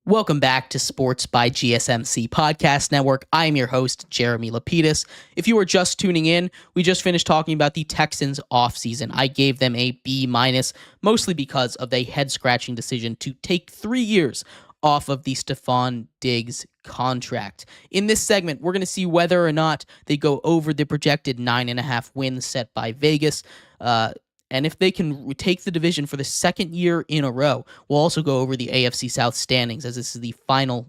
Speaker 1: Welcome back to Sports by GSMC Podcast Network. I'm your host, Jeremy Lapidus. If you are just tuning in, we just finished talking about the Texans offseason. I gave them a B-, mostly because of a head-scratching decision to take 3 years off of the Stephon Diggs contract. In this segment, we're going to see whether or not they go over the projected 9.5 wins set by Vegas, and if they can take the division for the second year in a row. We'll also go over the AFC South standings, as this is the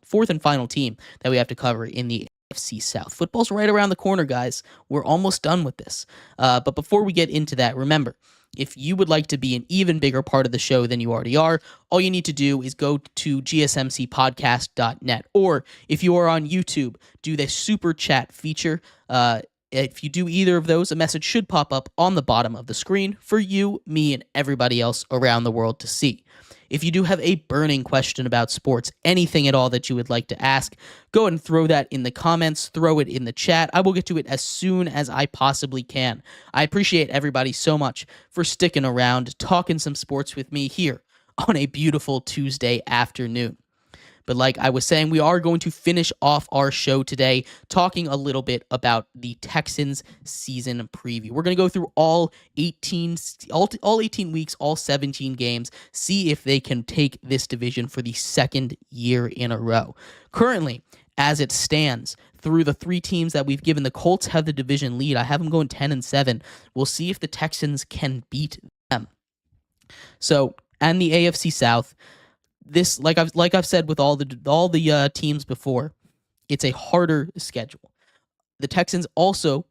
Speaker 1: fourth and final team that we have to cover in the AFC South. Football's right around the corner, guys. We're almost done with this. But before we get into that, remember, if you would like to be an even bigger part of the show than you already are, all you need to do is go to gsmcpodcast.net. Or if you are on YouTube, do the super chat feature. If you do either of those, a message should pop up on the bottom of the screen for you, me, and everybody else around the world to see. If you do have a burning question about sports, anything at all that you would like to ask, go ahead and throw that in the comments, throw it in the chat. I will get to it as soon as I possibly can. I appreciate everybody so much for sticking around, talking some sports with me here on a beautiful Tuesday afternoon. But like I was saying, we are going to finish off our show today talking a little bit about the Texans season preview. We're going to go through all 18 weeks, all 17 games, see if they can take this division for the second year in a row. Currently, as it stands, through the 3 teams that we've given, the Colts have the division lead. I have them going 10-7. We'll see if the Texans can beat them. So, and the AFC South, this, like I've said with all the teams before, it's a harder schedule. The Texans also,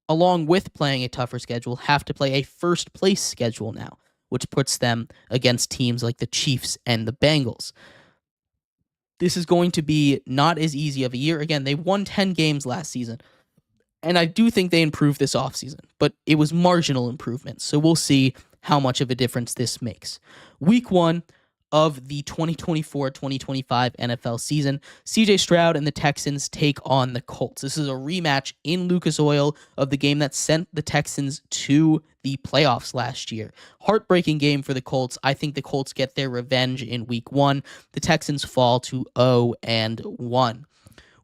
Speaker 1: along with playing a tougher schedule, have to play a first place schedule now, which puts them against teams like the Chiefs and the Bengals. This is going to be not as easy of a year. Again, they won 10 games last season, and I do think they improved this offseason, but it was marginal improvements, so we'll see how much of a difference this makes. Week 1 of the 2024-2025 NFL season, CJ Stroud and the Texans take on the Colts. This is a rematch in Lucas Oil of the game that sent the Texans to the playoffs last year. Heartbreaking game for the Colts. I think the Colts get their revenge in week 1. The Texans fall to 0-1.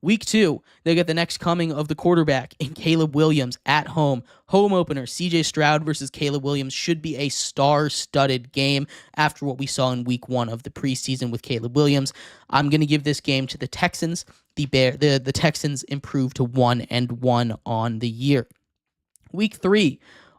Speaker 1: Week 2, they get the next coming of the quarterback in Caleb Williams at home. Home opener, CJ Stroud versus Caleb Williams should be a star-studded game after what we saw in week 1 of the preseason with Caleb Williams. I'm going to give this game to the Texans. The Texans improve to 1-1 on the year. Week 3,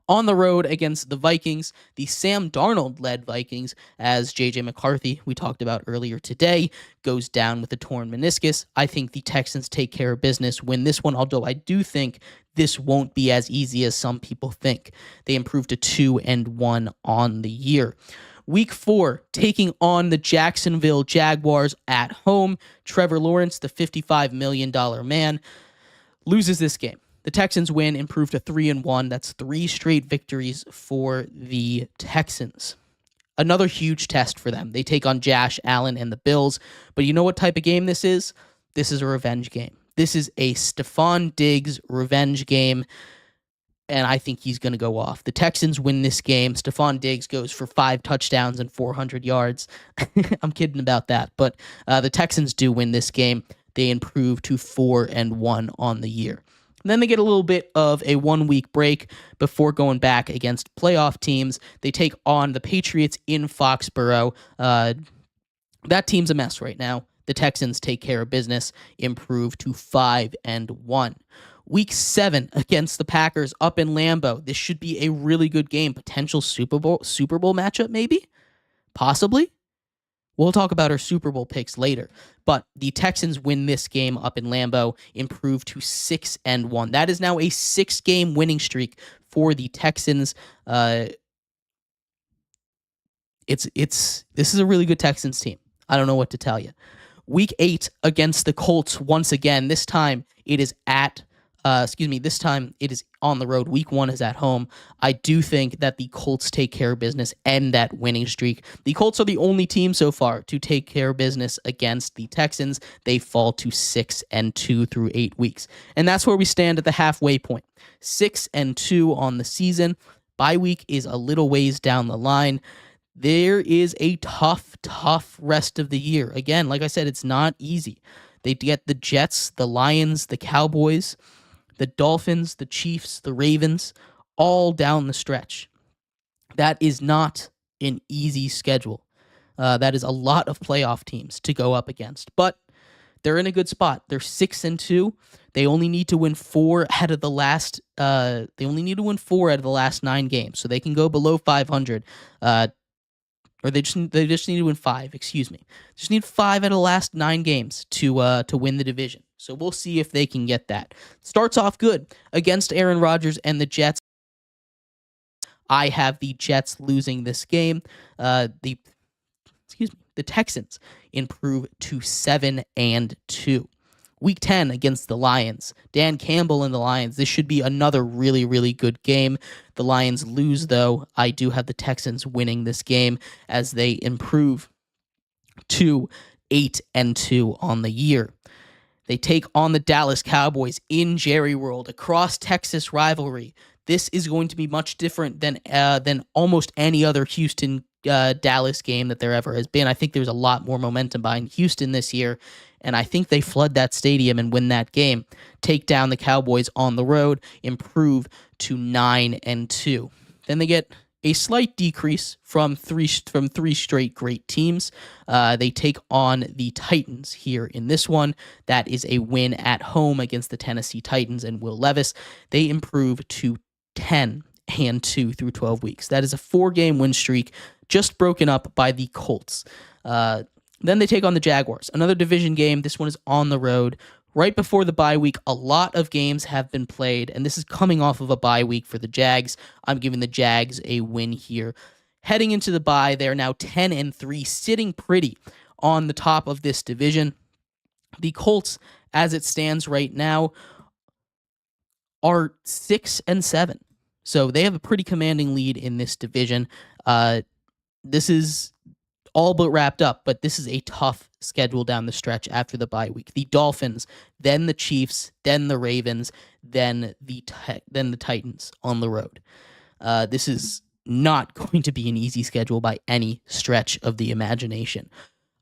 Speaker 1: on the road against the Vikings, the Sam Darnold-led Vikings, as JJ McCarthy, we talked about earlier today, goes down with a torn meniscus. I think the Texans take care of business, win this one, although I do think this won't be as easy as some people think. They improve to 2-1 on the year. Week 4, taking on the Jacksonville Jaguars at home. Trevor Lawrence, the $55 million man, loses this game. The Texans win, improve to 3-1. That's 3 straight victories for the Texans. Another huge test for them. They take on Josh Allen and the Bills. But you know what type of game this is? This is a revenge game. This is a Stephon Diggs revenge game, and I think he's going to go off. The Texans win this game. Stephon Diggs goes for 5 touchdowns and 400 yards. I'm kidding about that. But the Texans do win this game. They improve to 4-1 on the year. And then they get a little bit of a 1-week break before going back against playoff teams. They take on the Patriots in Foxborough. That team's a mess right now. The Texans take care of business, improve to 5-1. Week 7 against the Packers up in Lambeau. This should be a really good game. Potential Super Bowl matchup, maybe? Possibly? We'll talk about our Super Bowl picks later, but the Texans win this game up in Lambeau, improve to 6-1. That is now a 6-game winning streak for the Texans. This is a really good Texans team. I don't know what to tell you. Week 8 against the Colts once again. This time it is this time it is on the road. Week 1 is at home. I do think that the Colts take care of business and that winning streak. The Colts are the only team so far to take care of business against the Texans. They fall to 6-2 through 8 weeks. And that's where we stand at the halfway point. 6-2 on the season. Bye week is a little ways down the line. there is a tough rest of the year. Again, like I said, it's not easy. They get the Jets, the Lions, the Cowboys, the Dolphins, the Chiefs, the Ravens, all down the stretch. That is not an easy schedule. That is a lot of playoff teams to go up against, but they're in a good spot. They're 6-2. They only need to win 4 out of the last. They only need to win 4 out of the last 9 games, so they can go below 500. Or they just need to win 5. Excuse me. Just need 5 out of the last 9 games to win the division. So we'll see if they can get that. Starts off good against Aaron Rodgers and the Jets. I have the Jets losing this game. The Texans improve to 7-2. Week 10 against the Lions. Dan Campbell and the Lions. This should be another really, really good game. The Lions lose, though. I do have the Texans winning this game as they improve to 8-2 on the year. They take on the Dallas Cowboys in Jerry World, across Texas rivalry. This is going to be much different than almost any other Houston Dallas game that there ever has been. I think there's a lot more momentum behind Houston this year, and I think they flood that stadium and win that game. Take down the Cowboys on the road, improve to 9-2. Then they get a slight decrease from three straight great teams. They take on the Titans here in this one. That is a win at home against the Tennessee Titans and Will Levis. They improve to 10-2 through 12 weeks. That is a 4-game win streak, just broken up by the Colts. Then they take on the Jaguars. Another division game. This one is on the road. Right before the bye week, a lot of games have been played, and this is coming off of a bye week for the Jags. I'm giving the Jags a win here. Heading into the bye, they are now 10-3, sitting pretty on the top of this division. The Colts, as it stands right now, are 6-7. So they have a pretty commanding lead in this division. This is all but wrapped up, but this is a tough schedule down the stretch after the bye week. The Dolphins, then the Chiefs, then the Ravens, then the Titans on the road. This is not going to be an easy schedule by any stretch of the imagination.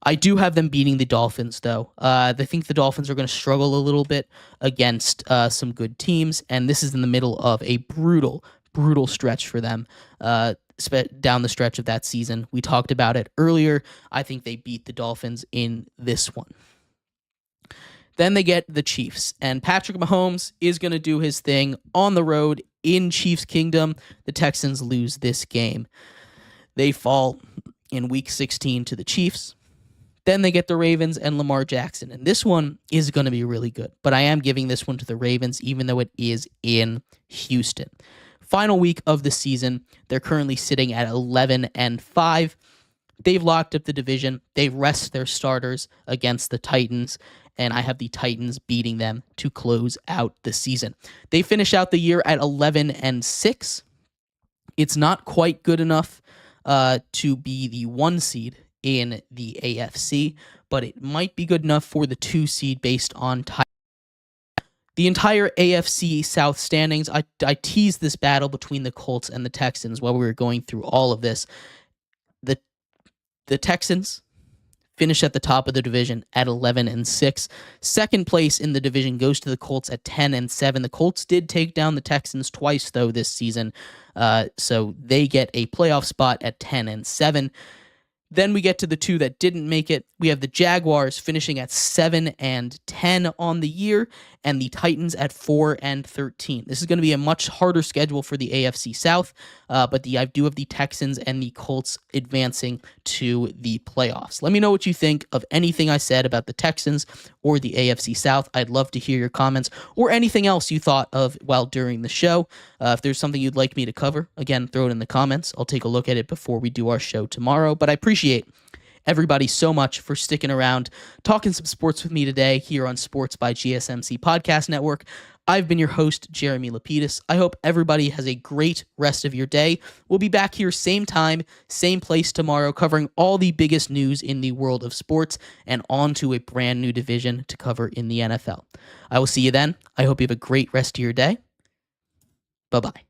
Speaker 1: I do have them beating the Dolphins, though. I think the Dolphins are going to struggle a little bit against some good teams, and this is in the middle of a brutal stretch for them down the stretch of that season. We talked about it earlier. I think they beat the Dolphins in this one. Then they get the Chiefs, and Patrick Mahomes is going to do his thing on the road in Chiefs Kingdom. The Texans lose this game. They fall in Week 16 to the Chiefs. Then they get the Ravens and Lamar Jackson, and this one is going to be really good, but I am giving this one to the Ravens, even though it is in Houston. Final week of the season, they're currently sitting at 11-5. They've locked up the division. They rest their starters against the Titans, and I have the Titans beating them to close out the season. They finish out the year at 11-6. It's not quite good enough to be the 1 seed in the AFC, but it might be good enough for the 2 seed based on the entire AFC South standings. I teased this battle between the Colts and the Texans while we were going through all of this. The Texans finish at the top of the division at 11-6. Second place in the division goes to the Colts at 10-7. The Colts did take down the Texans twice, though, this season, so they get a playoff spot at 10-7. Then we get to the 2 that didn't make it. We have the Jaguars finishing at 7-10 on the year, and the Titans at 4-13. This is going to be a much harder schedule for the AFC South, but I do have the Texans and the Colts advancing to the playoffs. Let me know what you think of anything I said about the Texans or the AFC South. I'd love to hear your comments or anything else you thought of while during the show. If there's something you'd like me to cover, again, throw it in the comments. I'll take a look at it before we do our show tomorrow, but I appreciate everybody so much for sticking around, talking some sports with me today here on Sports by GSMC Podcast Network. I've been your host, Jeremy Lapidus. I hope everybody has a great rest of your day. We'll be back here same time, same place tomorrow, covering all the biggest news in the world of sports and on to a brand new division to cover in the NFL. I will see you then. I hope you have a great rest of your day. Bye-bye.